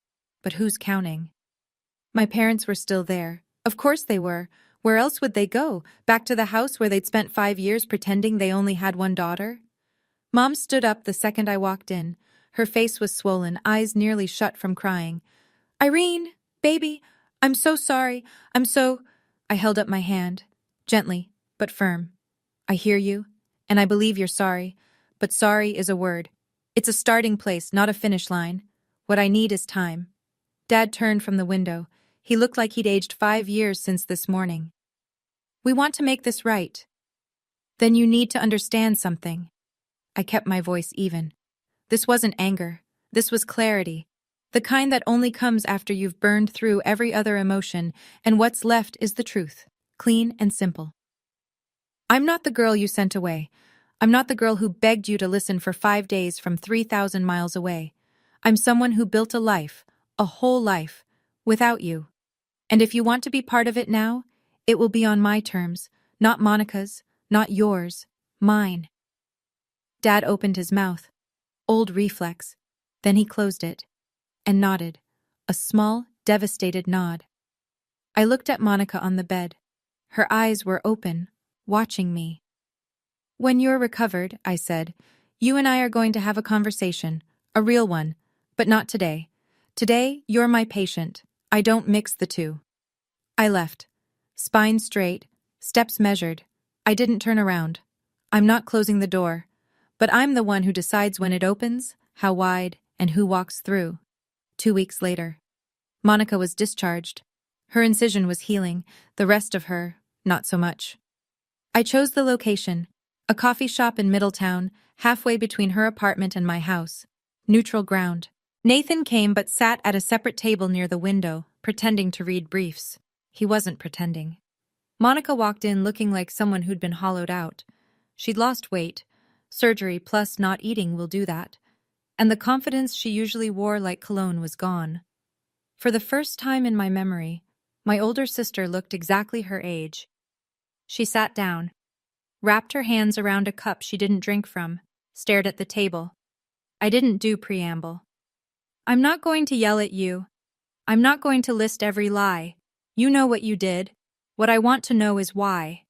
But who's counting? My parents were still there. Of course they were. Where else would they go? Back to the house where they'd spent 5 years pretending they only had one daughter? Mom stood up the second I walked in. Her face was swollen, eyes nearly shut from crying. Irene, baby, I'm so sorry. I held up my hand, gently, but firm. I hear you, and I believe you're sorry, but sorry is a word. It's a starting place, not a finish line. What I need is time. Dad turned from the window. He looked like he'd aged 5 years since this morning. We want to make this right. Then you need to understand something. I kept my voice even. This wasn't anger. This was clarity. The kind that only comes after you've burned through every other emotion, and what's left is the truth. Clean and simple. I'm not the girl you sent away. I'm not the girl who begged you to listen for 5 days from 3,000 miles away. I'm someone who built a life, a whole life, without you. And if you want to be part of it now, it will be on my terms, not Monica's, not yours, mine. Dad opened his mouth. Old reflex. Then he closed it. And nodded. A small, devastated nod. I looked at Monica on the bed. Her eyes were open, watching me. When you're recovered, I said, you and I are going to have a conversation, a real one, but not today. Today, you're my patient. I don't mix the two. I left. Spine straight, steps measured. I didn't turn around. I'm not closing the door, but I'm the one who decides when it opens, how wide, and who walks through. 2 weeks later. Monica was discharged. Her incision was healing, the rest of her, not so much. I chose the location, a coffee shop in Middletown, halfway between her apartment and my house. Neutral ground. Nathan came but sat at a separate table near the window, pretending to read briefs. He wasn't pretending. Monica walked in looking like someone who'd been hollowed out. She'd lost weight. Surgery plus not eating will do that. And the confidence she usually wore like cologne was gone. For the first time in my memory, my older sister looked exactly her age. She sat down, wrapped her hands around a cup she didn't drink from, stared at the table. I didn't do preamble. I'm not going to yell at you. I'm not going to list every lie. You know what you did. What I want to know is why.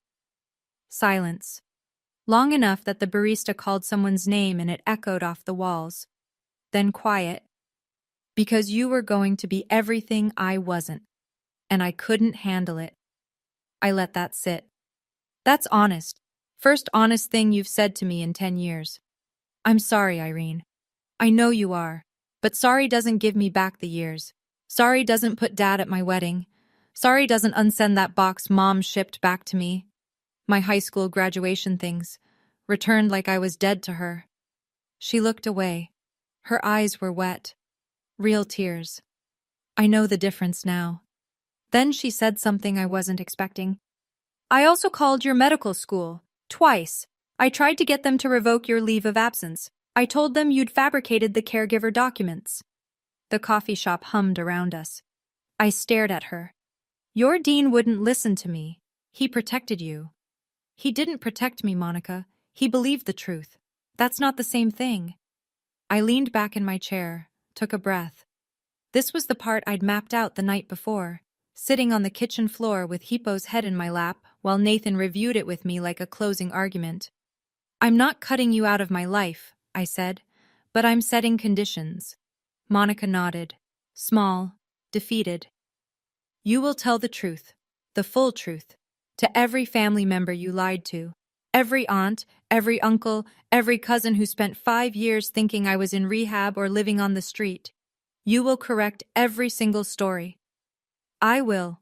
Silence. Long enough that the barista called someone's name and it echoed off the walls. Then quiet. Because you were going to be everything I wasn't. And I couldn't handle it. I let that sit. That's honest. First honest thing you've said to me in 10 years. I'm sorry, Irene. I know you are. But sorry doesn't give me back the years. Sorry doesn't put Dad at my wedding. Sorry doesn't unsend that box Mom shipped back to me. My high school graduation things. Returned like I was dead to her. She looked away. Her eyes were wet. Real tears. I know the difference now. Then she said something I wasn't expecting. I also called your medical school. Twice. I tried to get them to revoke your leave of absence. I told them you'd fabricated the caregiver documents. The coffee shop hummed around us. I stared at her. Your dean wouldn't listen to me. He protected you. He didn't protect me, Monica. He believed the truth. That's not the same thing. I leaned back in my chair, took a breath. This was the part I'd mapped out the night before, sitting on the kitchen floor with Hippo's head in my lap while Nathan reviewed it with me like a closing argument. I'm not cutting you out of my life, I said, but I'm setting conditions. Monica nodded, small, defeated. You will tell the truth, the full truth, to every family member you lied to. Every aunt, every uncle, every cousin who spent 5 years thinking I was in rehab or living on the street. You will correct every single story. I will.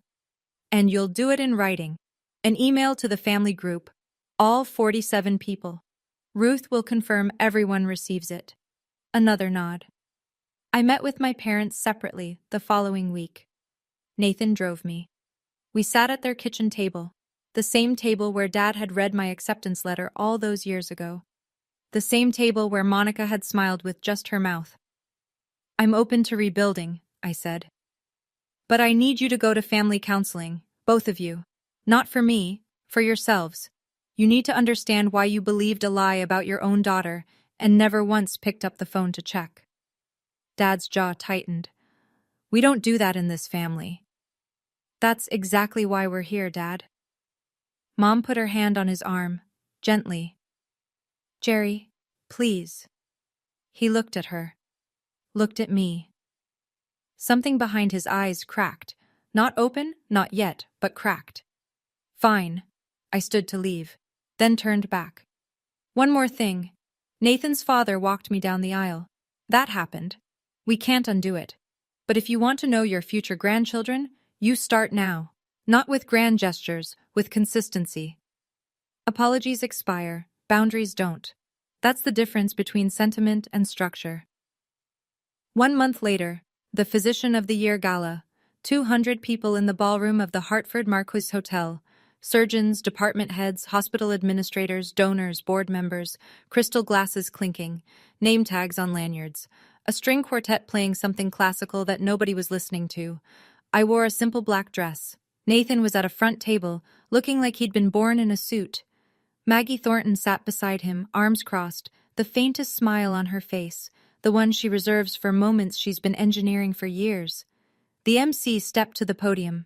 And you'll do it in writing. An email to the family group. All 47 people. Ruth will confirm everyone receives it. Another nod. I met with my parents separately the following week. Nathan drove me. We sat at their kitchen table, the same table where Dad had read my acceptance letter all those years ago. The same table where Monica had smiled with just her mouth. I'm open to rebuilding, I said. But I need you to go to family counseling, both of you. Not for me, for yourselves. You need to understand why you believed a lie about your own daughter and never once picked up the phone to check. Dad's jaw tightened. We don't do that in this family. That's exactly why we're here, Dad. Mom put her hand on his arm, gently. Jerry, please. He looked at her. Looked at me. Something behind his eyes cracked. Not open, not yet, but cracked. Fine. I stood to leave, then turned back. One more thing. Nathan's father walked me down the aisle. That happened. We can't undo it. But if you want to know your future grandchildren, you start now. Not with grand gestures, with consistency. Apologies expire, boundaries don't. That's the difference between sentiment and structure. 1 month later, the Physician of the Year Gala, 200 people in the ballroom of the Hartford Marquis Hotel, surgeons, department heads, hospital administrators, donors, board members, crystal glasses clinking, name tags on lanyards, a string quartet playing something classical that nobody was listening to. I wore a simple black dress. Nathan was at a front table, looking like he'd been born in a suit. Maggie Thornton sat beside him, arms crossed, the faintest smile on her face, the one she reserves for moments she's been engineering for years. The MC stepped to the podium.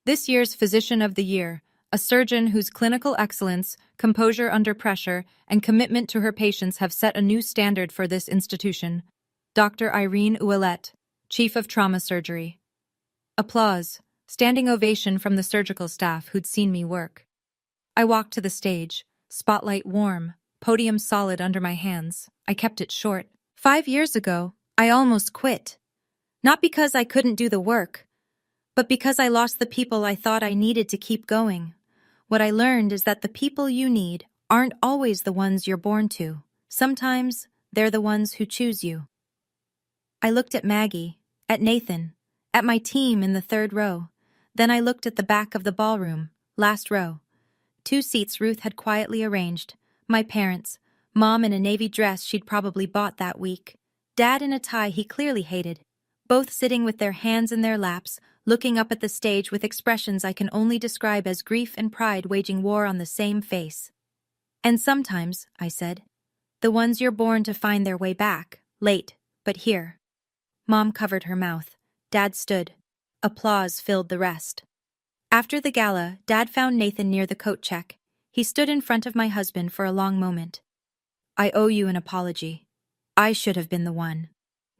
This year's Physician of the Year, a surgeon whose clinical excellence, composure under pressure, and commitment to her patients have set a new standard for this institution. Dr. Irene Ouellette, Chief of Trauma Surgery. Applause, standing ovation from the surgical staff who'd seen me work. I walked to the stage, spotlight warm, podium solid under my hands. I kept it short. 5 years ago, I almost quit. Not because I couldn't do the work, but because I lost the people I thought I needed to keep going. What I learned is that the people you need aren't always the ones you're born to. Sometimes they're the ones who choose you. I looked at Maggie, at Nathan, at my team in the 3rd row. Then I looked at the back of the ballroom, last row. 2 seats Ruth had quietly arranged. My parents, Mom in a navy dress she'd probably bought that week, Dad in a tie he clearly hated, both sitting with their hands in their laps, looking up at the stage with expressions I can only describe as grief and pride waging war on the same face. And sometimes, I said, the ones you're born to find their way back, late, but here. Mom covered her mouth. Dad stood. Applause filled the rest. After the gala, Dad found Nathan near the coat check. He stood in front of my husband for a long moment. I owe you an apology. I should have been the one.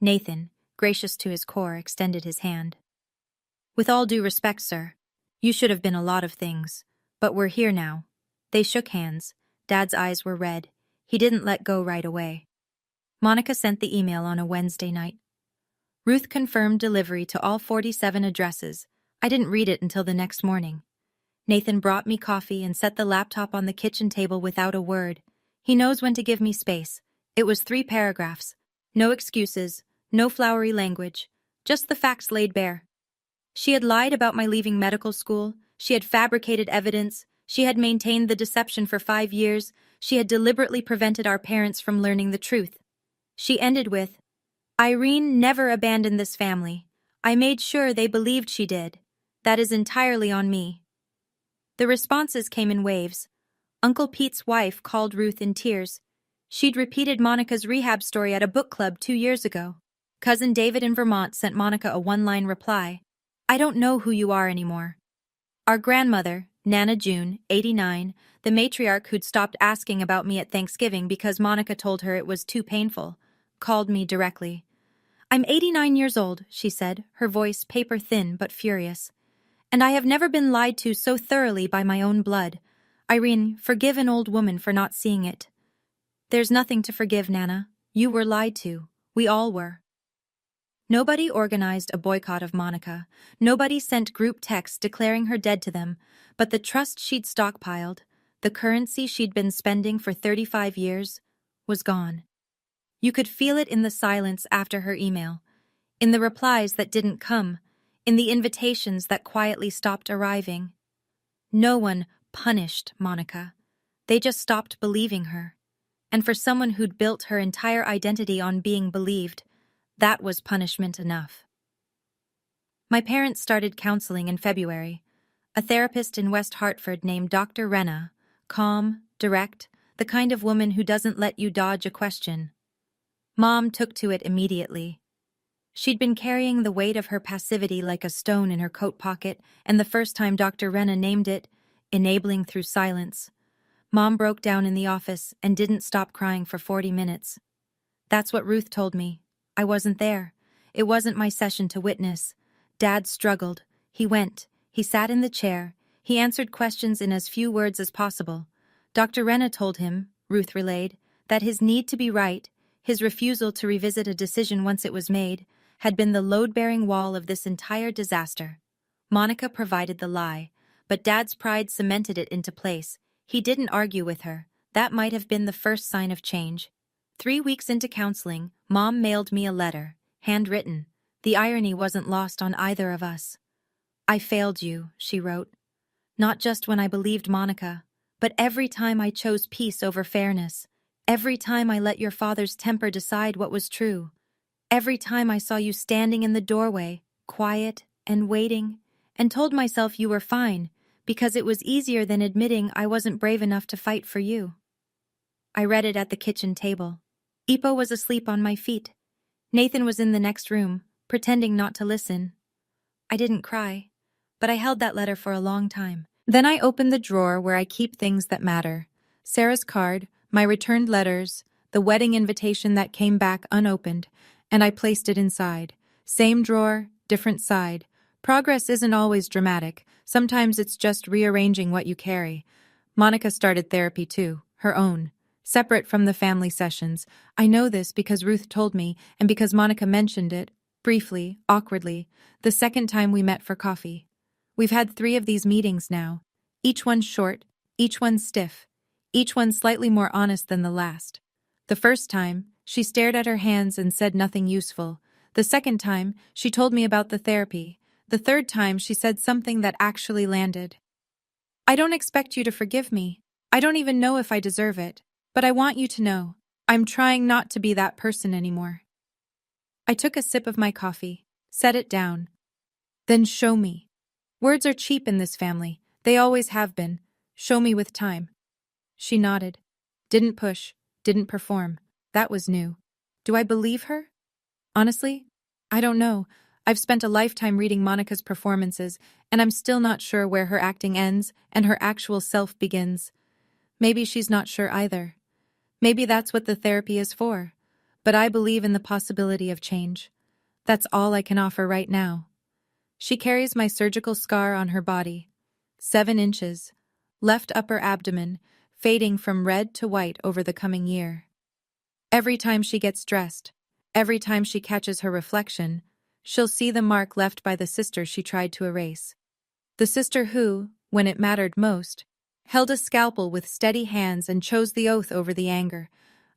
Nathan, gracious to his core, extended his hand. With all due respect, sir, you should have been a lot of things, but we're here now. They shook hands. Dad's eyes were red. He didn't let go right away. Monica sent the email on a Wednesday night. Ruth confirmed delivery to all 47 addresses. I didn't read it until the next morning. Nathan brought me coffee and set the laptop on the kitchen table without a word. He knows when to give me space. It was 3 paragraphs. No excuses, no flowery language, just the facts laid bare. She had lied about my leaving medical school. She had fabricated evidence. She had maintained the deception for 5 years. She had deliberately prevented our parents from learning the truth. She ended with, "Irene never abandoned this family. I made sure they believed she did. That is entirely on me." The responses came in waves. Uncle Pete's wife called Ruth in tears. She'd repeated Monica's rehab story at a book club 2 years ago. Cousin David in Vermont sent Monica a one-line reply, "I don't know who you are anymore." Our grandmother, Nana June, 89, the matriarch who'd stopped asking about me at Thanksgiving because Monica told her it was too painful, called me directly. "I'm 89 years old," she said, her voice paper-thin but furious. "And I have never been lied to so thoroughly by my own blood. Irene, forgive an old woman for not seeing it." "There's nothing to forgive, Nana. You were lied to. We all were." Nobody organized a boycott of Monica. Nobody sent group texts declaring her dead to them, but the trust she'd stockpiled, the currency she'd been spending for 35 years, was gone. You could feel it in the silence after her email, in the replies that didn't come, in the invitations that quietly stopped arriving. No one punished Monica. They just stopped believing her. And for someone who'd built her entire identity on being believed, that was punishment enough. My parents started counseling in February. A therapist in West Hartford named Dr. Renna, calm, direct, the kind of woman who doesn't let you dodge a question. Mom took to it immediately. She'd been carrying the weight of her passivity like a stone in her coat pocket, and the first time Dr. Renna named it, enabling through silence, Mom broke down in the office and didn't stop crying for 40 minutes. That's what Ruth told me. I wasn't there. It wasn't my session to witness. Dad struggled. He went. He sat in the chair. He answered questions in as few words as possible. Dr. Renna told him, Ruth relayed, that his need to be right, his refusal to revisit a decision once it was made, had been the load-bearing wall of this entire disaster. Monica provided the lie, but Dad's pride cemented it into place. He didn't argue with her. That might have been the first sign of change. 3 weeks into counseling, Mom mailed me a letter, handwritten. The irony wasn't lost on either of us. "I failed you," she wrote. "Not just when I believed Monica, but every time I chose peace over fairness. Every time I let your father's temper decide what was true. Every time I saw you standing in the doorway, quiet and waiting, and told myself you were fine, because it was easier than admitting I wasn't brave enough to fight for you." I read it at the kitchen table. Ipo was asleep on my feet. Nathan was in the next room, pretending not to listen. I didn't cry, but I held that letter for a long time. Then I opened the drawer where I keep things that matter. Sarah's card, my returned letters, the wedding invitation that came back unopened, and I placed it inside. Same drawer, different side. Progress isn't always dramatic. Sometimes it's just rearranging what you carry. Monica started therapy too, her own. Separate from the family sessions. I know this because Ruth told me, and because Monica mentioned it, briefly, awkwardly, the second time we met for coffee. We've had 3 of these meetings now. Each one short, each one stiff, each one slightly more honest than the last. The first time, she stared at her hands and said nothing useful. The second time, she told me about the therapy. The third time, she said something that actually landed. "I don't expect you to forgive me. I don't even know if I deserve it. But I want you to know, I'm trying not to be that person anymore." I took a sip of my coffee, set it down. "Then show me." Words are cheap in this family. They always have been. "Show me with time." She nodded. Didn't push, didn't perform. That was new. Do I believe her? Honestly, I don't know. I've spent a lifetime reading Monica's performances, and I'm still not sure where her acting ends and her actual self begins. Maybe she's not sure either. Maybe that's what the therapy is for. But I believe in the possibility of change. That's all I can offer right now. She carries my surgical scar on her body. 7 inches. Left upper abdomen, fading from red to white over the coming year. Every time she gets dressed, every time she catches her reflection, she'll see the mark left by the sister she tried to erase. The sister who, when it mattered most, held a scalpel with steady hands and chose the oath over the anger.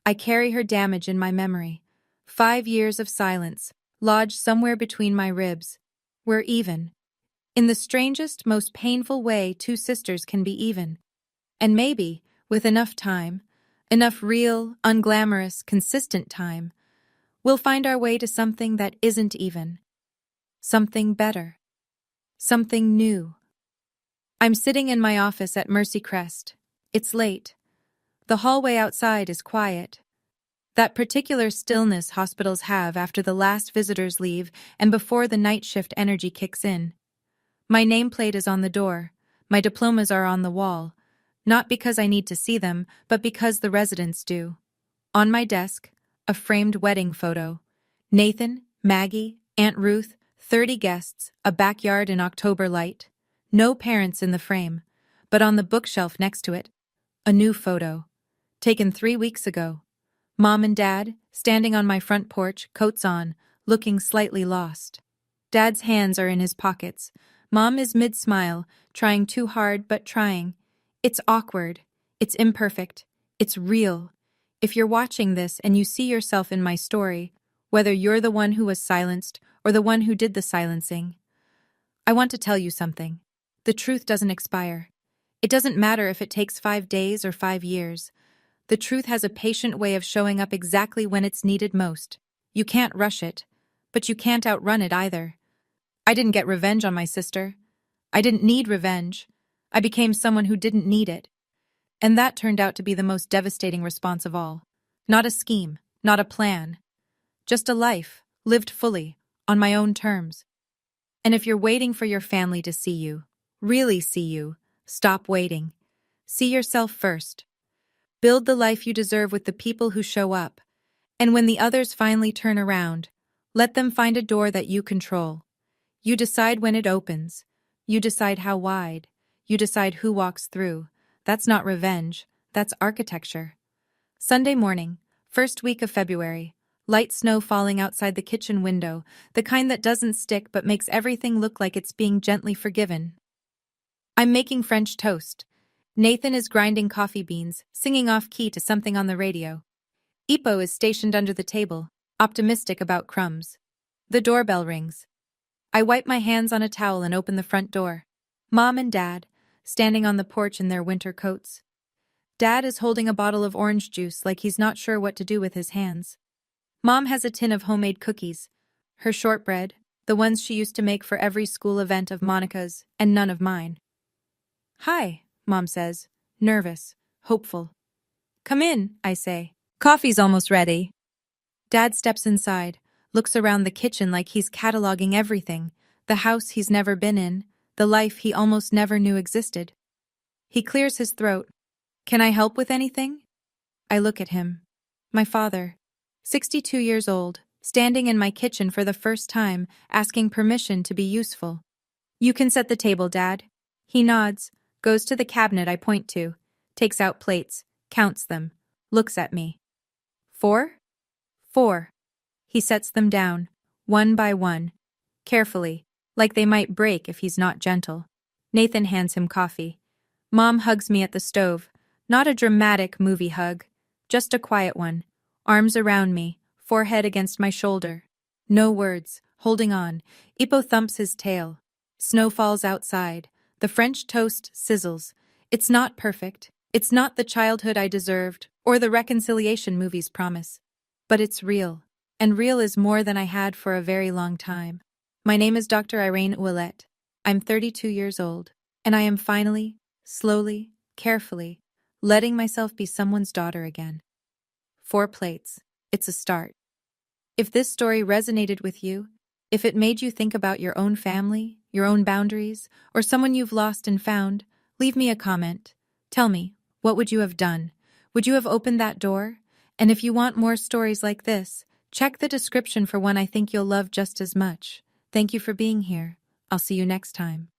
I carry her damage in my memory. 5 years of silence, lodged somewhere between my ribs. We're even. In the strangest, most painful way, two sisters can be even. And maybe, with enough time, enough real, unglamorous, consistent time, we'll find our way to something that isn't even. Something better. Something new. I'm sitting in my office at Mercy Crest. It's late. The hallway outside is quiet. That particular stillness hospitals have after the last visitors leave and before the night shift energy kicks in. My nameplate is on the door. My diplomas are on the wall. Not because I need to see them, but because the residents do. On my desk, a framed wedding photo. Nathan, Maggie, Aunt Ruth, 30 guests, a backyard in October light. No parents in the frame, but on the bookshelf next to it, a new photo. Taken 3 weeks ago. Mom and Dad, standing on my front porch, coats on, looking slightly lost. Dad's hands are in his pockets. Mom is mid-smile, trying too hard but trying. It's awkward. It's imperfect. It's real. If you're watching this and you see yourself in my story, whether you're the one who was silenced or the one who did the silencing, I want to tell you something. The truth doesn't expire. It doesn't matter if it takes 5 days or 5 years. The truth has a patient way of showing up exactly when it's needed most. You can't rush it, but you can't outrun it either. I didn't get revenge on my sister. I didn't need revenge. I became someone who didn't need it. And that turned out to be the most devastating response of all. Not a scheme, not a plan. Just a life, lived fully, on my own terms. And if you're waiting for your family to see you, really see you, stop waiting. See yourself first. Build the life you deserve with the people who show up. And when the others finally turn around, let them find a door that you control. You decide when it opens. You decide how wide. You decide who walks through. That's not revenge. That's architecture. Sunday morning, first week of February. Light snow falling outside the kitchen window, the kind that doesn't stick but makes everything look like it's being gently forgiven. I'm making French toast. Nathan is grinding coffee beans, singing off-key to something on the radio. Ipo is stationed under the table, optimistic about crumbs. The doorbell rings. I wipe my hands on a towel and open the front door. Mom and Dad, standing on the porch in their winter coats. Dad is holding a bottle of orange juice like he's not sure what to do with his hands. Mom has a tin of homemade cookies. Her shortbread, the ones she used to make for every school event of Monica's, and none of mine. "Hi," Mom says, nervous, hopeful. "Come in," I say. "Coffee's almost ready." Dad steps inside, looks around the kitchen like he's cataloging everything, the house he's never been in, the life he almost never knew existed. He clears his throat. "Can I help with anything?" I look at him. My father, 62 years old, standing in my kitchen for the first time, asking permission to be useful. "You can set the table, Dad." He nods, goes to the cabinet I point to, takes out plates, counts them, looks at me. 4? 4. He sets them down, one by one, carefully, like they might break if he's not gentle. Nathan hands him coffee. Mom hugs me at the stove, not a dramatic movie hug, just a quiet one, arms around me, forehead against my shoulder. No words, holding on. Ipo thumps his tail. Snow falls outside. The French toast sizzles. It's not perfect. It's not the childhood I deserved, or the reconciliation movies promise. But it's real. And real is more than I had for a very long time. My name is Dr. Irene Ouellette. I'm 32 years old, and I am finally, slowly, carefully, letting myself be someone's daughter again. 4 plates. It's a start. If this story resonated with you, if it made you think about your own family, your own boundaries, or someone you've lost and found, leave me a comment. Tell me, what would you have done? Would you have opened that door? And if you want more stories like this, check the description for one I think you'll love just as much. Thank you for being here. I'll see you next time.